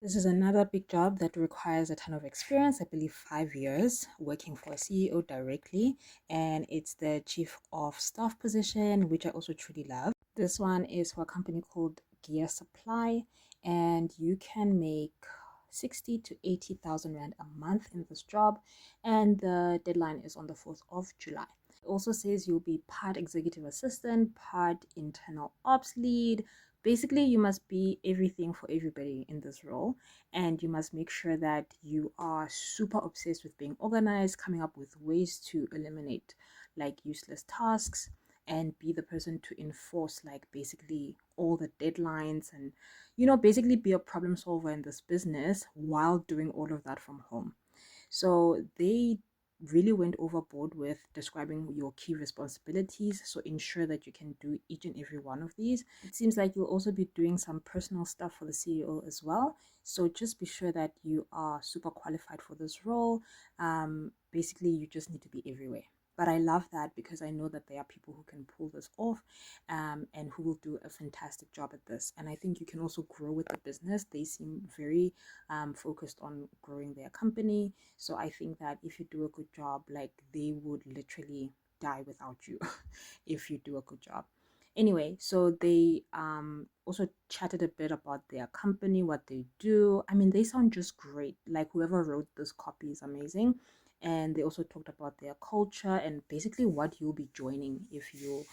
This is another big job that requires a ton of experience, I believe 5 years working for a CEO directly, and it's the chief of staff position, which I also truly love. This one is for a company called Gear Supply, and you can make 60 to 80,000 rand a month in this job, and the deadline is on the 4th of July. It also says you'll be part executive assistant, part internal ops lead. Basically, you must be everything for everybody in this role, and you must make sure that you are super obsessed with being organized, coming up with ways to eliminate like useless tasks, and be the person to enforce like basically all the deadlines, and basically be a problem solver in this business while doing all of that from home. So they really went overboard with describing your key responsibilities. So ensure that you can do each and every one of these. It seems like you'll also be doing some personal stuff for the CEO as well. So just be sure that you are super qualified for this role. Basically, you just need to be everywhere. But I love that because I know that there are people who can pull this off, and who will do a fantastic job at this. And I think you can also grow with the business. They seem very focused on growing their company. So I think that if you do a good job, like they would literally die without you if you do a good job. Anyway, so they also chatted a bit about their company, what they do. I mean, they sound just great. Like whoever wrote this copy is amazing. And they also talked about their culture and basically what you'll be joining if you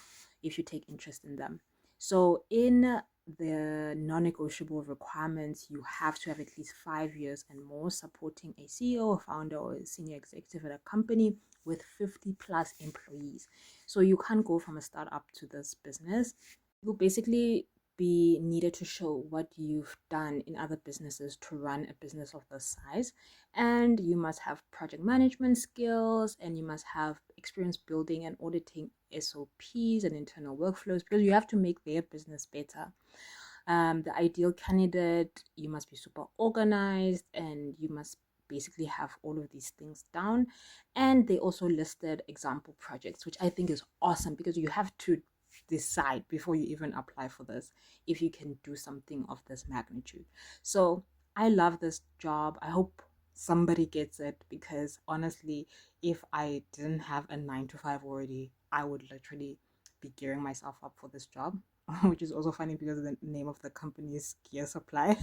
take interest in them. So in the non-negotiable requirements, you have to have at least 5 years and more supporting a CEO, a founder, or a senior executive at a company with 50 plus employees. So you can't go from a startup to this business. You'll basically be needed to show what you've done in other businesses to run a business of this size. And you must have project management skills, and you must have experience building and auditing SOPs and internal workflows, because you have to make their business better. The ideal candidate, you must be super organized, and you must basically have all of these things down. And they also listed example projects, which I think is awesome, because you have to decide before you even apply for this if you can do something of this magnitude. So I love this job. I hope somebody gets it, because honestly, if I didn't have a 9 to 5 already, I would literally be gearing myself up for this job. Which is also funny because the name of the company is Gear Supply.